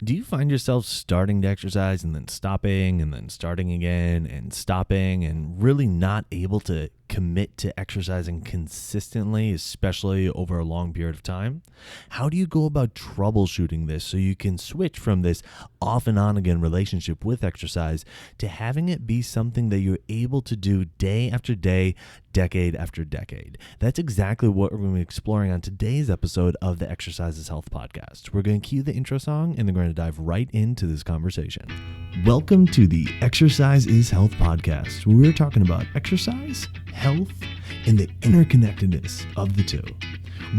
Do you find yourself starting to exercise and then stopping and then starting again and stopping and really not able to commit to exercising consistently, especially over a long period of time? How do you go about troubleshooting this so you can switch from this off and on again relationship with exercise to having it be something that you're able to do day after day, decade after decade? That's exactly what we're going to be exploring on today's episode of the Exercise is Health podcast. We're going to cue the intro song and then we're going to dive right into this conversation. Welcome to the Exercise is Health podcast, where we're talking about exercise, health, and the interconnectedness of the two.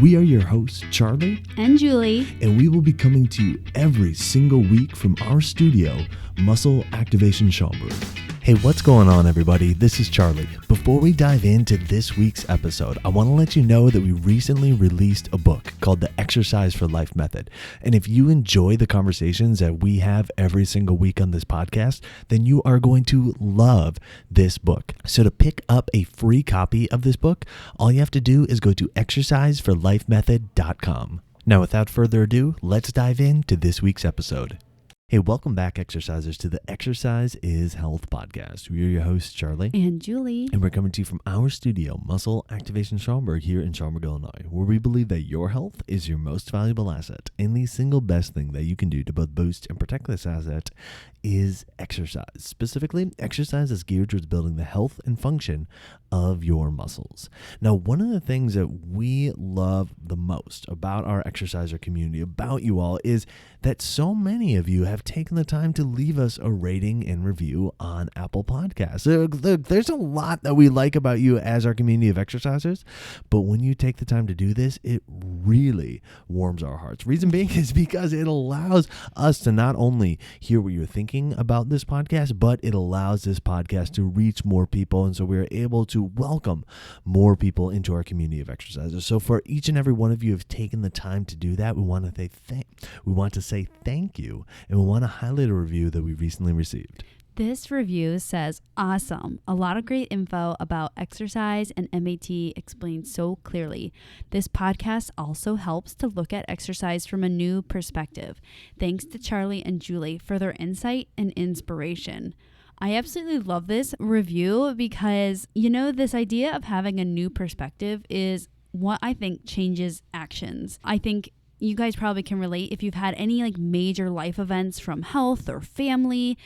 We are your hosts, Charlie and Julie, and we will be coming to you every single week from our studio, Muscle Activation Schaumburg. Hey, what's going on, everybody? This is Charlie. Before we dive into this week's episode, I want to let you know that we recently released a book called The Exercise for Life Method. And if you enjoy the conversations that we have every single week on this podcast, then you are going to love this book. So to pick up a free copy of this book, all you have to do is go to exerciseforlifemethod.com. Now, without further ado, let's dive into this week's episode. Hey, welcome back, exercisers, to the Exercise is Health podcast. We're your hosts, Charlie and Julie, and we're coming to you from our studio, Muscle Activation Schaumburg, here in Schaumburg, Illinois, where we believe that your health is your most valuable asset, and the single best thing that you can do to both boost and protect this asset is exercise. Specifically, exercise is geared towards building the health and function of your muscles. Now, one of the things that we love the most about our exerciser community, about you all, is that so many of you have taken the time to leave us a rating and review on Apple Podcasts. There's a lot that we like about you as our community of exercisers, but when you take the time to do this, it really warms our hearts. Reason being is because it allows us to not only hear what you're thinking about this podcast, but it allows this podcast to reach more people, and so we're able to welcome more people into our community of exercisers. So for each and every one of you who have taken the time to do that, we want to say thank you, and we want to highlight a review that we recently received. This review says, awesome. A lot of great info about exercise and MAT explained so clearly. This podcast also helps to look at exercise from a new perspective. Thanks to Charlie and Julie for their insight and inspiration. I absolutely love this review because, this idea of having a new perspective is what I think changes actions. I think you guys probably can relate if you've had any major life events from health or family,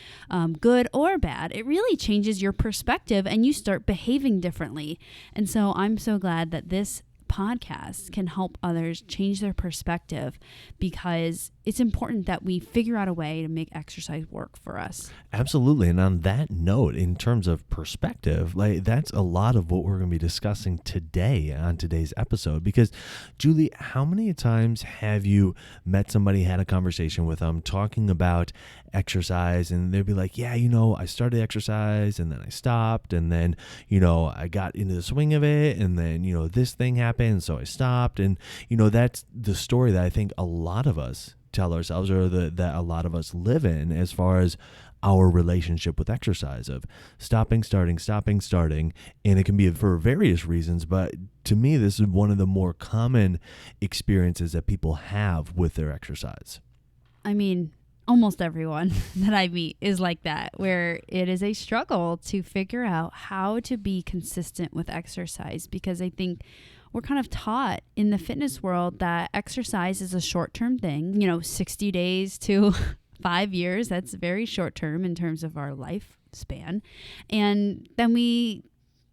good or bad. It really changes your perspective and you start behaving differently. And so I'm so glad that this podcast can help others change their perspective, because it's important that we figure out a way to make exercise work for us. Absolutely. And on that note, in terms of perspective, that's a lot of what we're going to be discussing today on today's episode. Because, Julie, how many times have you met somebody, had a conversation with them talking about exercise, and they'd be like, yeah, I started exercise and then I stopped, and then, I got into the swing of it, and then, this thing happened, so I stopped. And, that's the story that I think a lot of us tell ourselves, or that a lot of us live in, as far as our relationship with exercise, of stopping, starting, and it can be for various reasons, but to me, this is one of the more common experiences that people have with their exercise. I mean, almost everyone that I meet is like that, where it is a struggle to figure out how to be consistent with exercise, because I think we're kind of taught in the fitness world that exercise is a short-term thing, 60 days to 5 years. That's very short-term in terms of our lifespan. And then we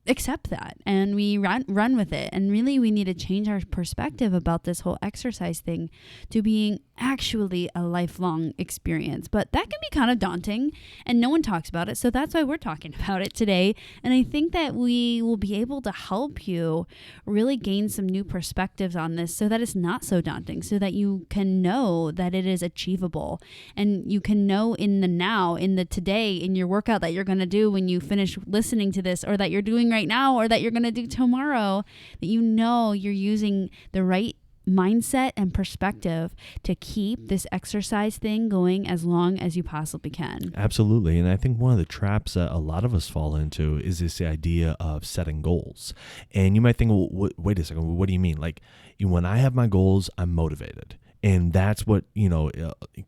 accept that and we run with it. And really, we need to change our perspective about this whole exercise thing to being actually a lifelong experience. But that can be kind of daunting and no one talks about it. So that's why we're talking about it today. And I think that we will be able to help you really gain some new perspectives on this so that it's not so daunting, so that you can know that it is achievable, and you can know in the now, in the today, in your workout that you're going to do when you finish listening to this, or that you're doing right now, or that you're going to do tomorrow, that you're using the right mindset and perspective to keep this exercise thing going as long as you possibly can. Absolutely. And I think one of the traps that a lot of us fall into is this idea of setting goals. And you might think, well, wait a second, what do you mean? Like, when I have my goals, I'm motivated. And that's what,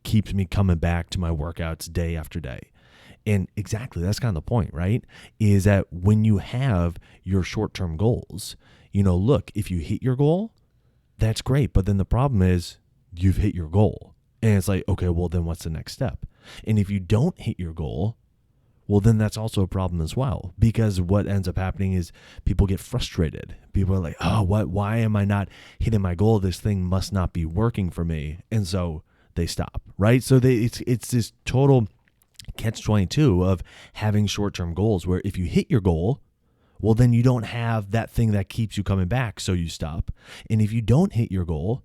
keeps me coming back to my workouts day after day. And exactly, that's kind of the point, right? Is that when you have your short-term goals, look, if you hit your goal, that's great. But then the problem is you've hit your goal. And it's like, okay, well, then what's the next step? And if you don't hit your goal, well, then that's also a problem as well, because what ends up happening is people get frustrated. People are like, oh, why am I not hitting my goal? This thing must not be working for me. And so they stop, right? So it's this total catch-22 of having short-term goals where if you hit your goal, well, then you don't have that thing that keeps you coming back, so you stop. And if you don't hit your goal,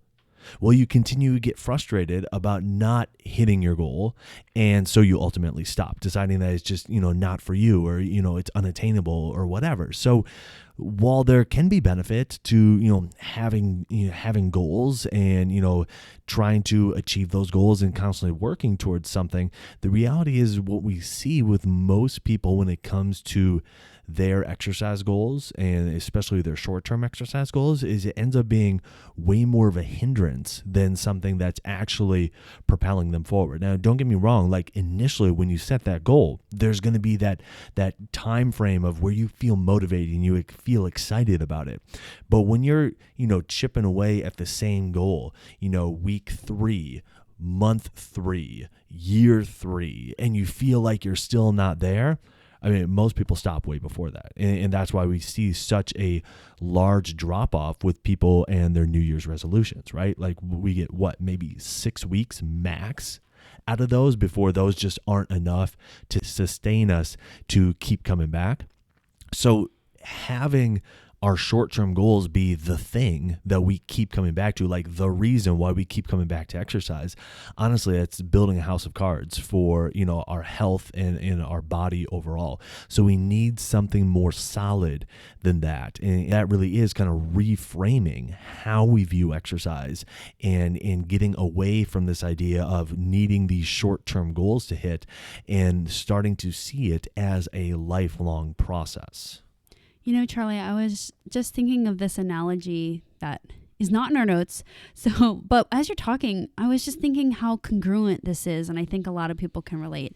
well, you continue to get frustrated about not hitting your goal. And so you ultimately stop, deciding that it's just, not for you, or, it's unattainable or whatever. So while there can be benefit to, having goals and, trying to achieve those goals and constantly working towards something, the reality is what we see with most people when it comes to their exercise goals, and especially their short-term exercise goals, is it ends up being way more of a hindrance than something that's actually propelling them forward. Now, don't get me wrong, like initially when you set that goal, there's going to be that time frame of where you feel motivated and you feel excited about it. But when you're, chipping away at the same goal, week 3, month 3, year 3, and you feel like you're still not there, I mean, most people stop way before that. And that's why we see such a large drop off with people and their New Year's resolutions, right? Like we get maybe 6 weeks max out of those before those just aren't enough to sustain us to keep coming back. So having our short-term goals be the thing that we keep coming back to, like the reason why we keep coming back to exercise, honestly, it's building a house of cards for, our health and our body overall. So we need something more solid than that. And that really is kind of reframing how we view exercise and getting away from this idea of needing these short-term goals to hit and starting to see it as a lifelong process. Charlie, I was just thinking of this analogy that is not in our notes. So, but as you're talking, I was just thinking how congruent this is. And I think a lot of people can relate.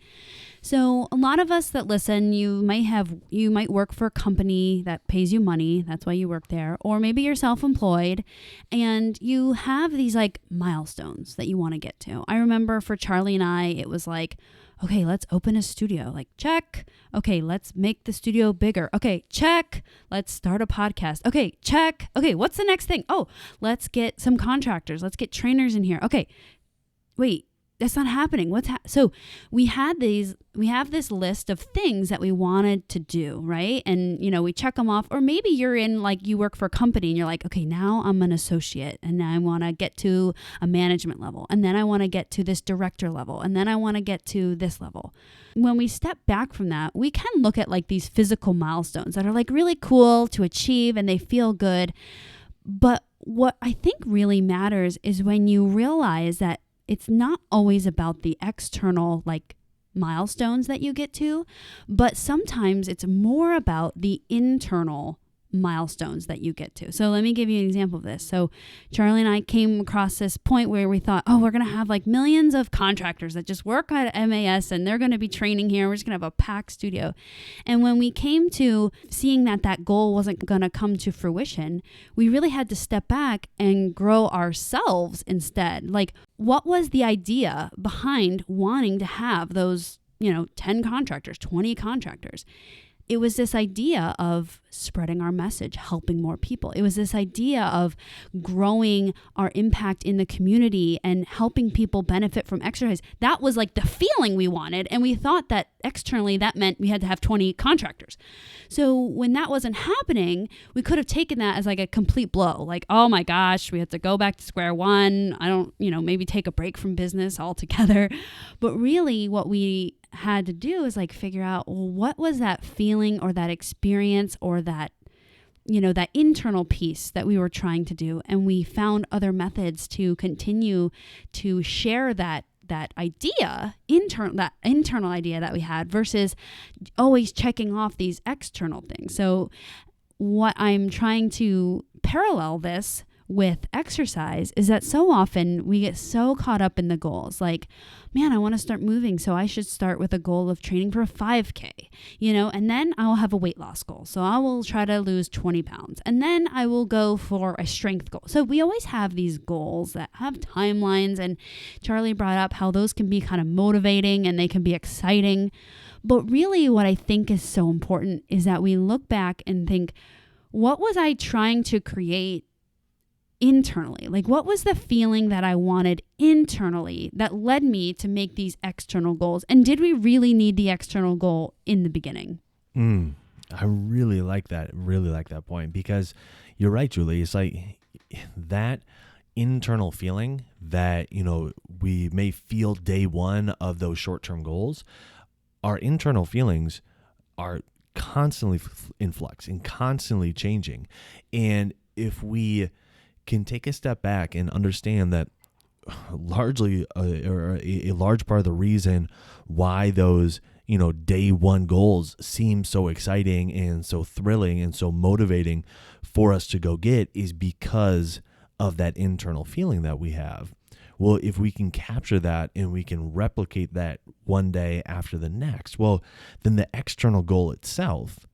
So a lot of us that listen, you might work for a company that pays you money. That's why you work there. Or maybe you're self-employed and you have these like milestones that you want to get to. I remember for Charlie and I, it was like, okay, let's open a studio. Like, check. Okay, let's make the studio bigger. Okay, check. Let's start a podcast. Okay, check. Okay, what's the next thing? Oh, let's get some contractors. Let's get trainers in here. Okay, wait, that's not happening. So we have this list of things that we wanted to do, right? And, we check them off. Or maybe you're in, like, you work for a company and you're like, okay, now I'm an associate and now I want to get to a management level. And then I want to get to this director level. And then I want to get to this level. When we step back from that, we can look at like these physical milestones that are like really cool to achieve and they feel good. But what I think really matters is when you realize that it's not always about the external like milestones that you get to, but sometimes it's more about the internal milestones that you get to. So let me give you an example of this. So Charlie and I came across this point where we thought, oh, we're going to have like millions of contractors that just work at MAS and they're going to be training here. We're just going to have a packed studio. And when we came to seeing that goal wasn't going to come to fruition, we really had to step back and grow ourselves instead. Like, what was the idea behind wanting to have those, 10 contractors, 20 contractors? It was this idea of spreading our message, helping more people. It was this idea of growing our impact in the community and helping people benefit from exercise. That was like the feeling we wanted. And we thought that externally that meant we had to have 20 contractors. So when that wasn't happening, we could have taken that as like a complete blow. Like, oh my gosh, we have to go back to square one. I don't, maybe take a break from business altogether. But really what we had to do is like figure out, well, what was that feeling or that experience or that, that internal piece that we were trying to do. And we found other methods to continue to share that idea, that internal idea that we had versus always checking off these external things. So what I'm trying to parallel this with exercise is that so often we get so caught up in the goals. Like, man, I want to start moving, so I should start with a goal of training for a 5K, and then I'll have a weight loss goal. So I will try to lose 20 pounds, and then I will go for a strength goal. So we always have these goals that have timelines, and Charlie brought up how those can be kind of motivating and they can be exciting. But really what I think is so important is that we look back and think, what was I trying to create internally? Like, what was the feeling that I wanted internally that led me to make these external goals? And did we really need the external goal in the beginning? I really like that. Really like that point, because you're right, Julie. It's like that internal feeling that, we may feel day one of those short-term goals. Our internal feelings are constantly in flux and constantly changing. And if we can take a step back and understand that largely or a large part of the reason why those day one goals seem so exciting and so thrilling and so motivating for us to go get is because of that internal feeling that we have. Well, if we can capture that and we can replicate that one day after the next, well, then the external goal itself,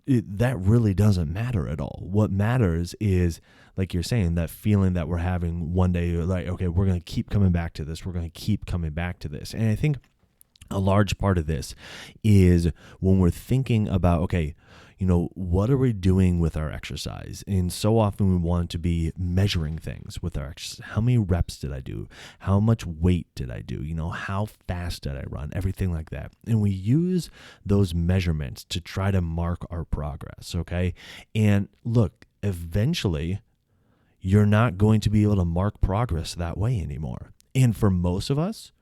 that really doesn't matter at all. What matters is, like you're saying, that feeling that we're having one day, like, okay, we're going to keep coming back to this. We're going to keep coming back to this. And I think a large part of this is when we're thinking about, okay, what are we doing with our exercise? And so often we want to be measuring things with our exercise. How many reps did I do? How much weight did I do? How fast did I run? Everything like that. And we use those measurements to try to mark our progress, okay? And look, eventually you're not going to be able to mark progress that way anymore. And for most of us,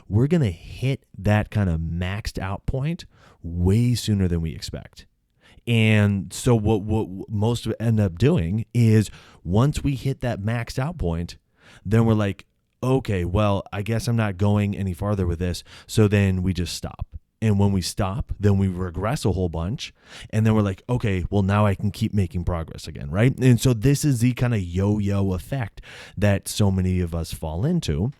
we're going to hit that kind of maxed out point way sooner than we expect. And so what most end up doing is once we hit that maxed out point, then we're like, okay, well, I guess I'm not going any farther with this. So then we just stop. And when we stop, then we regress a whole bunch. And then we're like, okay, well, now I can keep making progress again, right? And so this is the kind of yo-yo effect that so many of us fall into,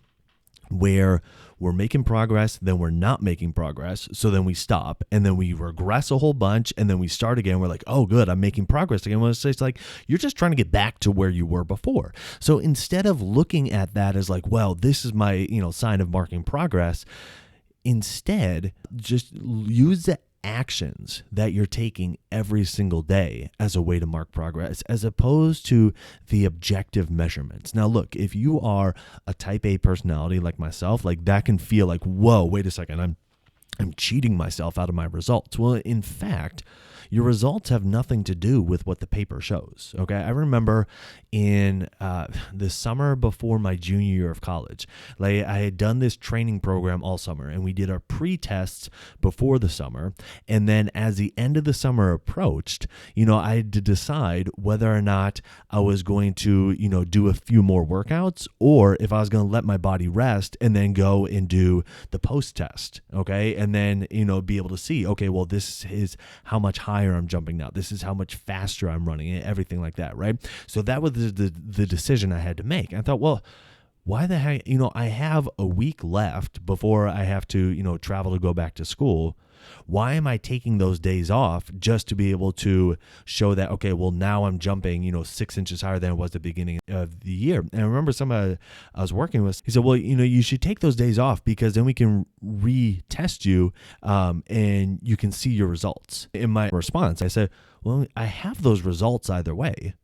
where we're making progress, then we're not making progress. So then we stop and then we regress a whole bunch and then we start again. We're like, oh, good, I'm making progress again. Well, it's like, you're just trying to get back to where you were before. So instead of looking at that as like, well, this is my, sign of marking progress, instead just use the actions that you're taking every single day as a way to mark progress, as opposed to the objective measurements. Now, look, if you are a type A personality like myself, like that can feel like, whoa, wait a second, I'm cheating myself out of my results. Well, in fact, your results have nothing to do with what the paper shows. Okay. I remember in the summer before my junior year of college, like I had done this training program all summer and we did our pre-tests before the summer. And then as the end of the summer approached, I had to decide whether or not I was going to, do a few more workouts or if I was going to let my body rest and then go and do the post-test. Okay. And then, be able to see, okay, well, this is how much higher I'm jumping now. This is how much faster I'm running, everything like that, right? So that was the decision I had to make. I thought, well, why the heck, I have a week left before I have to, travel to go back to school. Why am I taking those days off just to be able to show that, okay, well, now I'm jumping, 6 inches higher than it was at the beginning of the year? And I remember somebody I was working with, he said, well, you should take those days off because then we can retest you and you can see your results. In my response, I said, well, I have those results either way.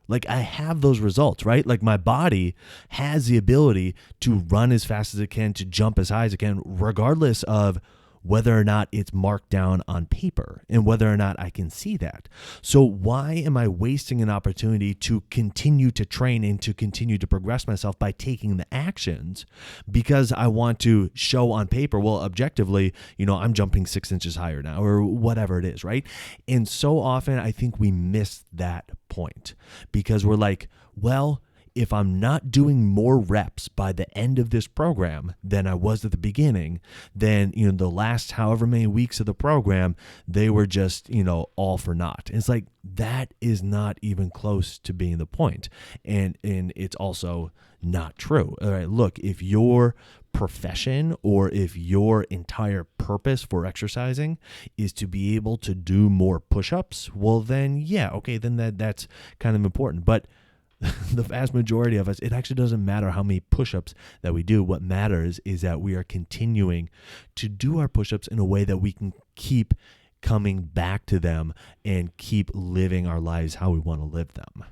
Like I have those results, right? Like my body has the ability to run as fast as it can, to jump as high as it can, regardless of whether or not it's marked down on paper and whether or not I can see that. So why am I wasting an opportunity to continue to train and to continue to progress myself by taking the actions because I want to show on paper, well, objectively, I'm jumping 6 inches higher now or whatever it is, right? And so often I think we miss that point because we're like, well, if I'm not doing more reps by the end of this program than I was at the beginning, then, the last however many weeks of the program, they were just, all for naught. It's like, that is not even close to being the point. And it's also not true. All right, look, if your profession or if your entire purpose for exercising is to be able to do more push-ups, well then, yeah, okay, then that's kind of important. But the vast majority of us, it actually doesn't matter how many push-ups that we do. What matters is that we are continuing to do our push-ups in a way that we can keep coming back to them and keep living our lives how we want to live them.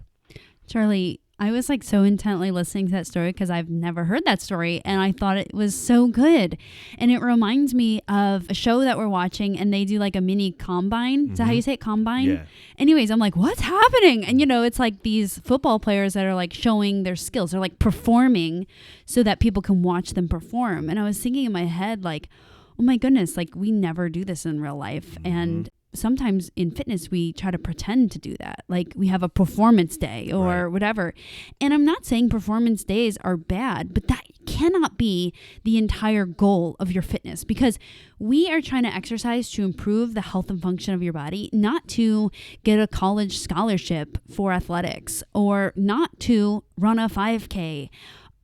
Charlie, I was like so intently listening to that story because I've never heard that story, and I thought it was so good. And it reminds me of a show that we're watching, and they do like a mini combine. Is that how you say it? Combine? Yeah. Anyways, I'm like, what's happening? And it's like these football players that are like showing their skills. They're like performing so that people can watch them perform. And I was thinking in my head, like, oh my goodness, like we never do this in real life. And sometimes in fitness, we try to pretend to do that. Like we have a performance day or whatever. And I'm not saying performance days are bad, but that cannot be the entire goal of your fitness, because we are trying to exercise to improve the health and function of your body, not to get a college scholarship for athletics or not to run a 5K.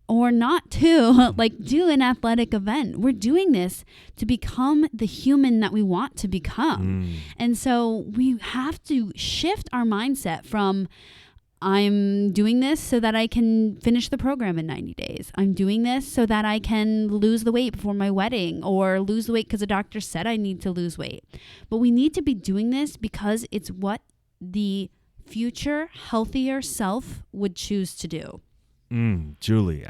Or not to do an athletic event. We're doing this to become the human that we want to become. And so we have to shift our mindset from, I'm doing this so that I can finish the program in 90 days. I'm doing this so that I can lose the weight before my wedding, or lose the weight because the doctor said I need to lose weight. But we need to be doing this because it's what the future healthier self would choose to do. Julie,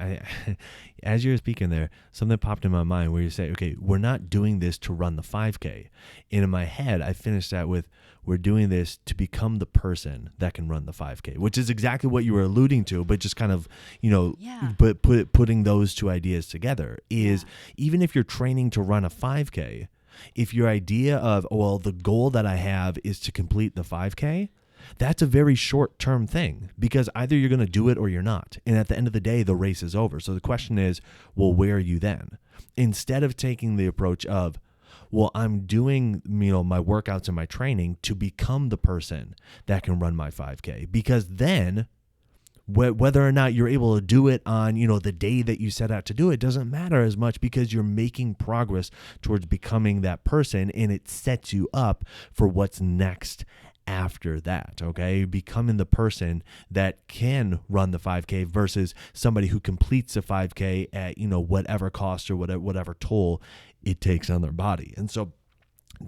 as you were speaking there, something popped in my mind where you say, okay, we're not doing this to run the 5K. And in my head, I finished that with, we're doing this to become the person that can run the 5K, which is exactly what you were alluding to, but just kind of, but putting those two ideas together is, even if you're training to run a 5K, if your idea of, well, the goal that I have is to complete the 5K, that's a very short-term thing, because either you're going to do it or you're not. And at the end of the day, the race is over. So the question is, well, where are you then? Instead of taking the approach of, well, I'm doing, my workouts and my training to become the person that can run my 5K, because then whether or not you're able to do it on, the day that you set out to do it doesn't matter as much, because you're making progress towards becoming that person, and it sets you up for what's next after that, okay? Becoming the person that can run the 5K versus somebody who completes a 5K at, whatever cost or whatever toll it takes on their body. And so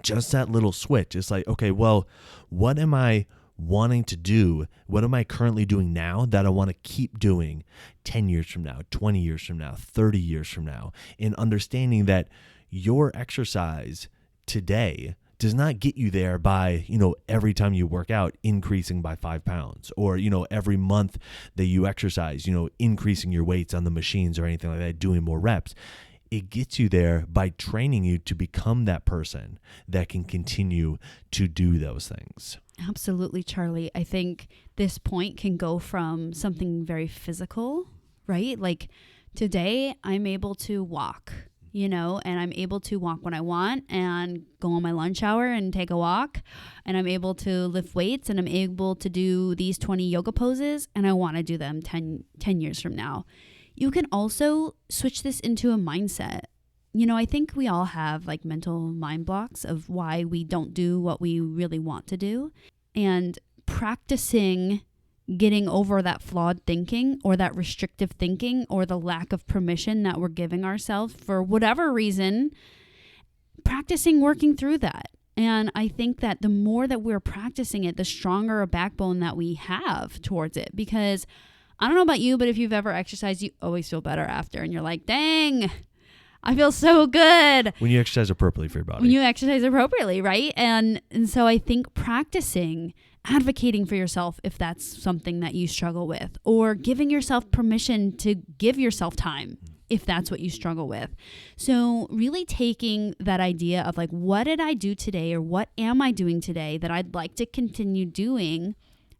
just that little switch, it's like, okay, well, what am I wanting to do? What am I currently doing now that I want to keep doing 10 years from now, 20 years from now, 30 years from now? And understanding that your exercise today does not get you there by, every time you work out, increasing by 5 pounds, or, every month that you exercise, increasing your weights on the machines or anything like that, doing more reps. It gets you there by training you to become that person that can continue to do those things. Absolutely, Charlie. I think this point can go from something very physical, right? Like today I'm able to walk, and I'm able to walk when I want and go on my lunch hour and take a walk, and I'm able to lift weights, and I'm able to do these 20 yoga poses, and I want to do them 10 years from now. You can also switch this into a mindset. I think we all have like mental mind blocks of why we don't do what we really want to do, and practicing getting over that flawed thinking or that restrictive thinking or the lack of permission that we're giving ourselves for whatever reason, practicing working through that. And I think that the more that we're practicing it, the stronger a backbone that we have towards it. Because I don't know about you, but if you've ever exercised, you always feel better after. And you're like, dang, I feel so good. When you exercise appropriately for your body. When you exercise appropriately, right? And so I think practicing, advocating for yourself if that's something that you struggle with, or giving yourself permission to give yourself time if that's what you struggle with. So really taking that idea of like, what did I do today, or what am I doing today that I'd like to continue doing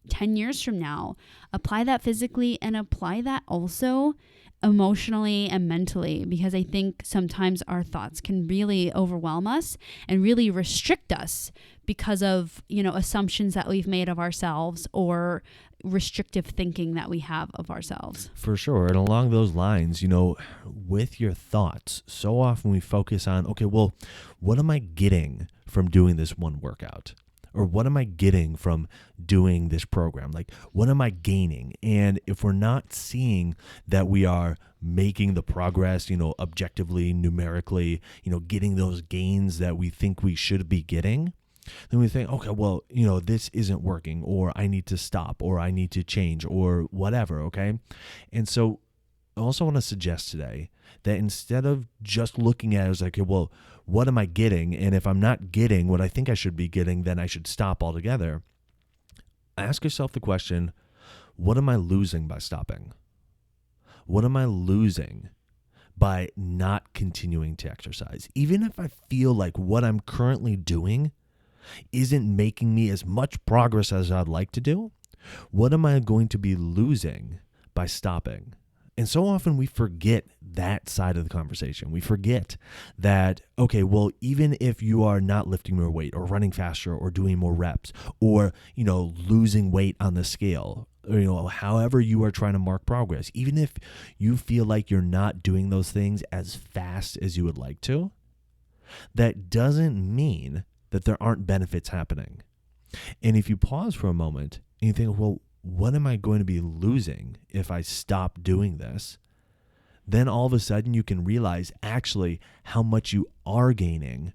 10 years from now, apply that physically and apply that also emotionally and mentally, because I think sometimes our thoughts can really overwhelm us and really restrict us because of, assumptions that we've made of ourselves or restrictive thinking that we have of ourselves. For sure. And along those lines, with your thoughts, so often we focus on, okay, well, what am I getting from doing this one workout? Or what am I getting from doing this program? Like, what am I gaining? And if we're not seeing that we are making the progress, objectively, numerically, getting those gains that we think we should be getting, then we think, okay, well, this isn't working, or I need to stop, or I need to change, or whatever, okay? And so I also want to suggest today that instead of just looking at it as like, okay, well, what am I getting? And if I'm not getting what I think I should be getting, then I should stop altogether. Ask yourself the question, what am I losing by stopping? What am I losing by not continuing to exercise? Even if I feel like what I'm currently doing isn't making me as much progress as I'd like to do, what am I going to be losing by stopping? And so often we forget that side of the conversation. We forget that, okay, well, even if you are not lifting more weight or running faster or doing more reps or, losing weight on the scale, or, however you are trying to mark progress, even if you feel like you're not doing those things as fast as you would like to, that doesn't mean that there aren't benefits happening. And if you pause for a moment and you think, well, what am I going to be losing if I stop doing this? Then all of a sudden you can realize actually how much you are gaining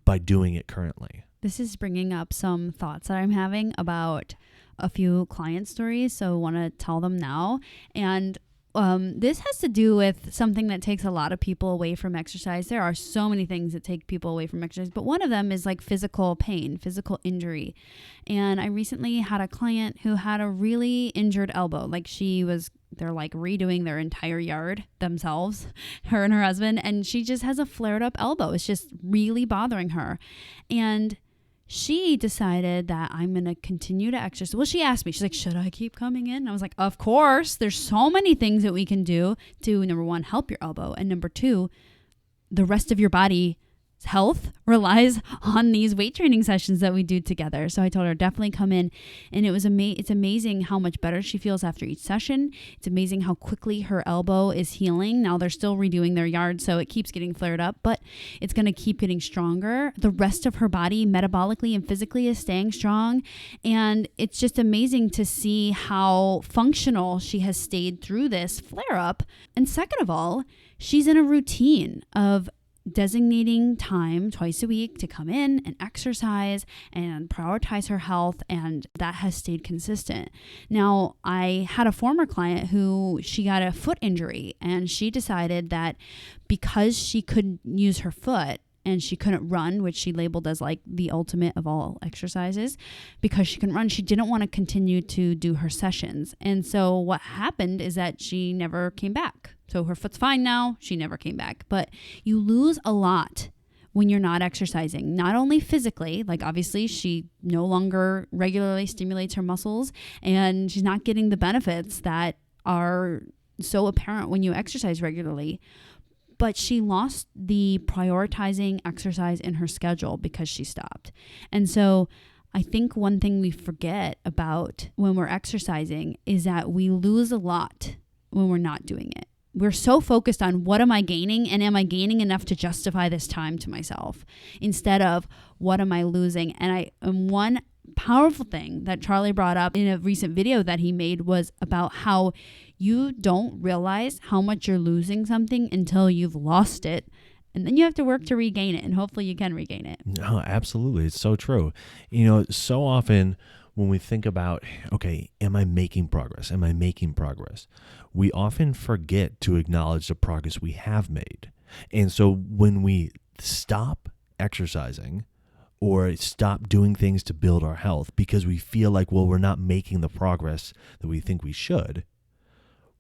by doing it currently. This is bringing up some thoughts that I'm having about a few client stories, so I want to tell them now. And this has to do with something that takes a lot of people away from exercise. There are so many things that take people away from exercise, but one of them is like physical pain, physical injury. And I recently had a client who had a really injured elbow. They're like redoing their entire yard themselves, her and her husband, and she just has a flared up elbow. It's just really bothering her. And she decided that I'm going to continue to exercise. Well, she asked me, she's like, should I keep coming in? And I was like, of course. There's so many things that we can do to, number one, help your elbow. And number two, the rest of your body's health relies on these weight training sessions that we do together. So I told her definitely come in, and it's amazing how much better she feels after each session. It's amazing how quickly her elbow is healing. Now they're still redoing their yard, so it keeps getting flared up, but it's going to keep getting stronger. The rest of her body metabolically and physically is staying strong, and it's just amazing to see how functional she has stayed through this flare up. And second of all, she's in a routine of designating time twice a week to come in and exercise and prioritize her health, and that has stayed consistent. Now, I had a former client who she got a foot injury, and she decided that because she couldn't use her foot and she couldn't run, which she labeled as like the ultimate of all exercises, because she couldn't run, she didn't want to continue to do her sessions. And so what happened is that she never came back. So her foot's fine now. She never came back. But you lose a lot when you're not exercising, not only physically, like obviously she no longer regularly stimulates her muscles and she's not getting the benefits that are so apparent when you exercise regularly, but she lost the prioritizing exercise in her schedule because she stopped. And so I think one thing we forget about when we're exercising is that we lose a lot when we're not doing it. We're so focused on what am I gaining, and am I gaining enough to justify this time to myself, instead of what am I losing. And one powerful thing that Charlie brought up in a recent video that he made was about how you don't realize how much you're losing something until you've lost it. And then you have to work to regain it, and hopefully you can regain it. No, absolutely. It's so true. So often when we think about, okay, am I making progress? Am I making progress? We often forget to acknowledge the progress we have made. And so when we stop exercising or stop doing things to build our health because we feel like, well, we're not making the progress that we think we should,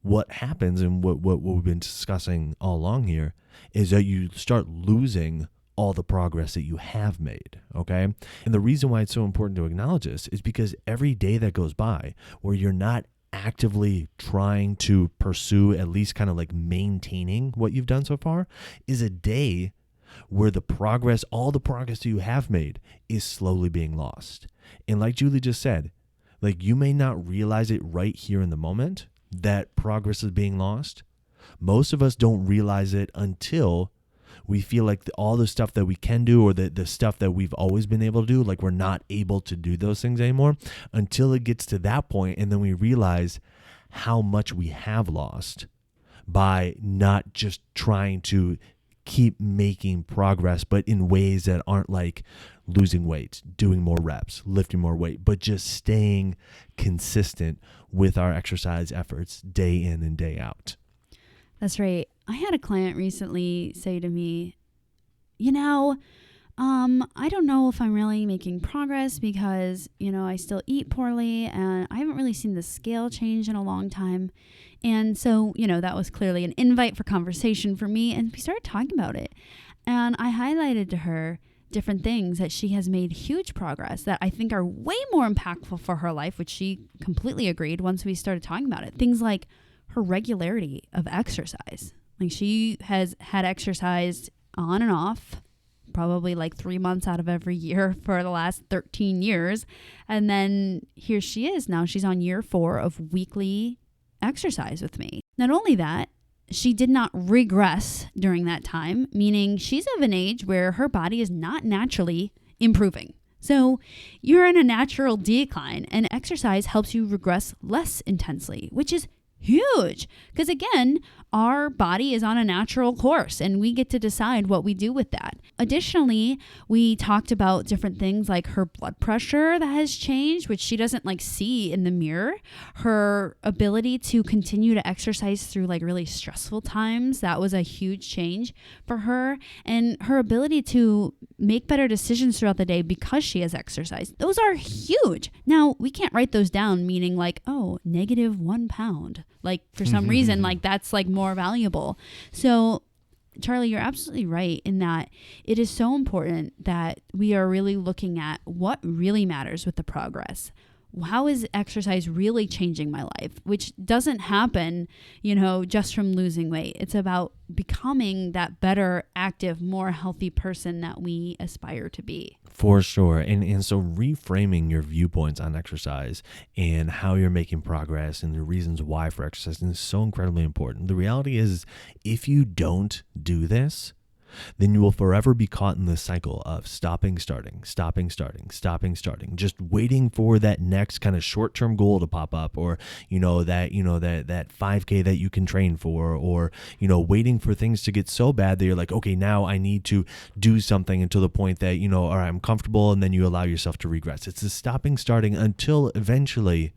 what happens, and what we've been discussing all along here, is that you start losing all the progress that you have made, okay? And the reason why it's so important to acknowledge this is because every day that goes by where you're not actively trying to pursue at least kind of like maintaining what you've done so far is a day where the progress, all the progress that you have made is slowly being lost. And like Julie just said, like you may not realize it right here in the moment that progress is being lost. Most of us don't realize it until we feel like all the stuff that we can do or the stuff that we've always been able to do, like we're not able to do those things anymore until it gets to that point, and then we realize how much we have lost by not just trying to keep making progress, but in ways that aren't like losing weight, doing more reps, lifting more weight, but just staying consistent with our exercise efforts day in and day out. That's right. I had a client recently say to me, I don't know if I'm really making progress because, I still eat poorly and I haven't really seen the scale change in a long time. And so, that was clearly an invite for conversation for me. And we started talking about it. And I highlighted to her different things that she has made huge progress that I think are way more impactful for her life, which she completely agreed once we started talking about it. Things like her regularity of exercise. Like she has had exercised on and off probably like 3 months out of every year for the last 13 years. And then here she is now. She's on year 4 of weekly exercise with me. Not only that, she did not regress during that time, meaning she's of an age where her body is not naturally improving. So you're in a natural decline, and exercise helps you regress less intensely, which is huge because, again, our body is on a natural course and we get to decide what we do with that. Additionally, we talked about different things like her blood pressure that has changed, which she doesn't like see in the mirror. Her ability to continue to exercise through like really stressful times. That was a huge change for her. And her ability to make better decisions throughout the day because she has exercised. Those are huge. Now, we can't write those down, meaning like, oh, -1 pound. Like for some reason, like that's like more valuable. So Charlie, you're absolutely right in that it is so important that we are really looking at what really matters with the progress. How is exercise really changing my life? Which doesn't happen, just from losing weight. It's about becoming that better, active, more healthy person that we aspire to be. For sure. And so reframing your viewpoints on exercise and how you're making progress and the reasons why for exercising is so incredibly important. The reality is, if you don't do this, then you will forever be caught in this cycle of stopping, starting, just waiting for that next kind of short-term goal to pop up, or, that 5K that you can train for, or, waiting for things to get so bad that you're like, okay, now I need to do something until the point that, all right, I'm comfortable. And then you allow yourself to regress. It's the stopping, starting until eventually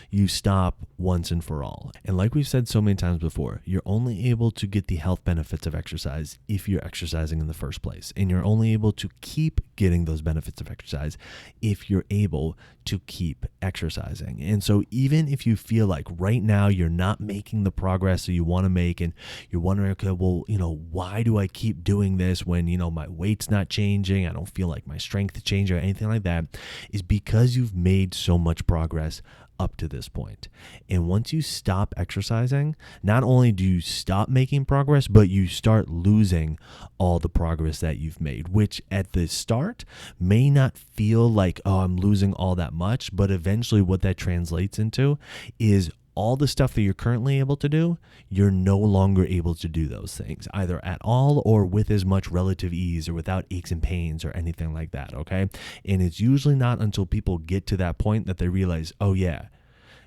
you stop once and for all. And like we've said so many times before, you're only able to get the health benefits of exercise if you're exercising in the first place. And you're only able to keep getting those benefits of exercise if you're able to keep exercising. And so even if you feel like right now you're not making the progress that you want to make, and you're wondering, okay, well, why do I keep doing this when, my weight's not changing? I don't feel like my strength is changing or anything like that, is because you've made so much progress up to this point. And once you stop exercising, not only do you stop making progress, but you start losing all the progress that you've made, which at the start may not feel like, oh, I'm losing all that much, but eventually what that translates into is all the stuff that you're currently able to do, you're no longer able to do those things, either at all or with as much relative ease or without aches and pains or anything like that, okay? And it's usually not until people get to that point that they realize, oh yeah,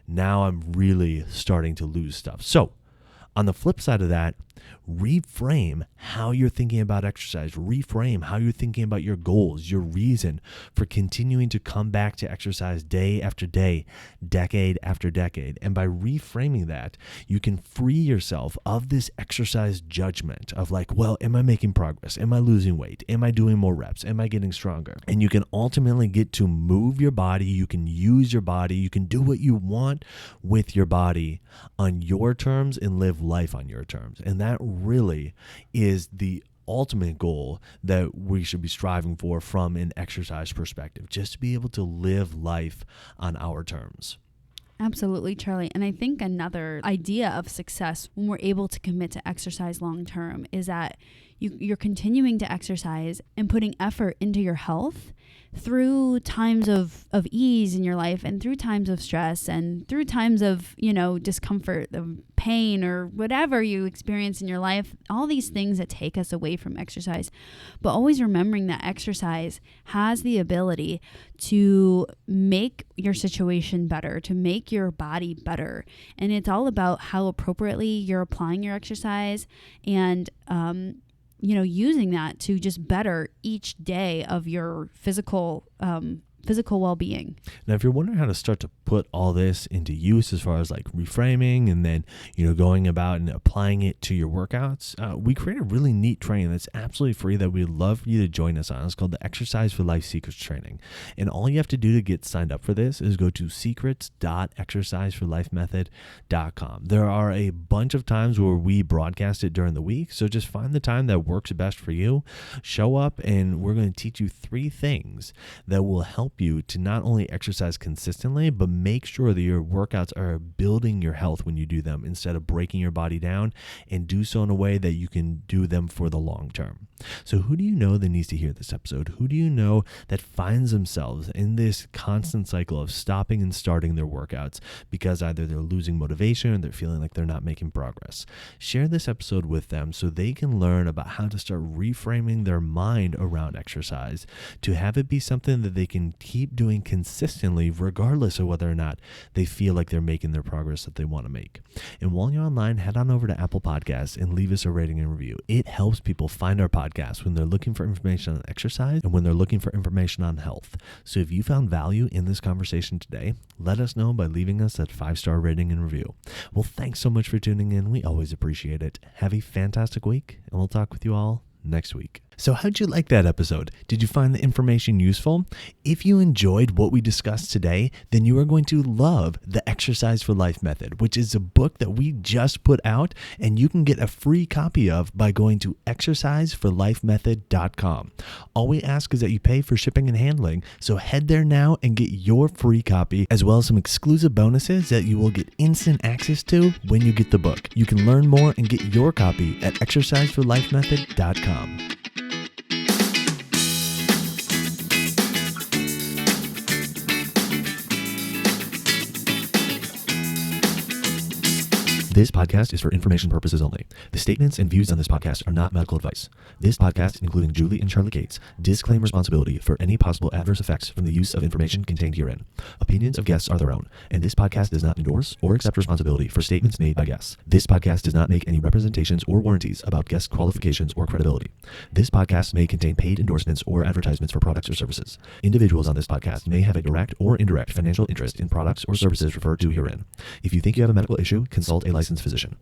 now I'm really starting to lose stuff. So on the flip side of that, reframe how you're thinking about exercise. Reframe how you're thinking about your goals, your reason for continuing to come back to exercise day after day, decade after decade. And by reframing that, you can free yourself of this exercise judgment of like, well, am I making progress? Am I losing weight? Am I doing more reps? Am I getting stronger? And you can ultimately get to move your body. You can use your body. You can do what you want with your body on your terms and live life on your terms. And that really is the ultimate goal that we should be striving for from an exercise perspective, just to be able to live life on our terms. Absolutely, Charlie. And I think another idea of success when we're able to commit to exercise long term is that you're continuing to exercise and putting effort into your health through times of ease in your life and through times of stress and through times of, discomfort, of pain, or whatever you experience in your life, all these things that take us away from exercise. But always remembering that exercise has the ability to make your situation better, to make your body better. And it's all about how appropriately you're applying your exercise and, using that to just better each day of your physical well-being. Now, if you're wondering how to start to put all this into use as far as like reframing and then, going about and applying it to your workouts, we create a really neat training that's absolutely free that we'd love for you to join us on. It's called the Exercise for Life Secrets Training. And all you have to do to get signed up for this is go to secrets.exerciseforlifemethod.com. There are a bunch of times where we broadcast it during the week, so just find the time that works best for you. Show up, and we're going to teach you 3 things that will help you to not only exercise consistently, but make sure that your workouts are building your health when you do them instead of breaking your body down, and do so in a way that you can do them for the long term. So who do you know that needs to hear this episode? Who do you know that finds themselves in this constant cycle of stopping and starting their workouts because either they're losing motivation or they're feeling like they're not making progress? Share this episode with them so they can learn about how to start reframing their mind around exercise to have it be something that they can keep doing consistently regardless of whether or not they feel like they're making their progress that they want to make. And while you're online, head on over to Apple Podcasts and leave us a rating and review. It helps people find our podcast when they're looking for information on exercise and when they're looking for information on health. So if you found value in this conversation today, let us know by leaving us that 5-star rating and review. Well, thanks so much for tuning in. We always appreciate it. Have a fantastic week, and we'll talk with you all next week. So how'd you like that episode? Did you find the information useful? If you enjoyed what we discussed today, then you are going to love the Exercise for Life Method, which is a book that we just put out, and you can get a free copy of by going to exerciseforlifemethod.com. All we ask is that you pay for shipping and handling, so head there now and get your free copy, as well as some exclusive bonuses that you will get instant access to when you get the book. You can learn more and get your copy at exerciseforlifemethod.com. This podcast is for information purposes only. The statements and views on this podcast are not medical advice. This podcast, including Julie and Charlie Cates, disclaim responsibility for any possible adverse effects from the use of information contained herein. Opinions of guests are their own, and this podcast does not endorse or accept responsibility for statements made by guests. This podcast does not make any representations or warranties about guest qualifications or credibility. This podcast may contain paid endorsements or advertisements for products or services. Individuals on this podcast may have a direct or indirect financial interest in products or services referred to herein. If you think you have a medical issue, consult a licensed physician.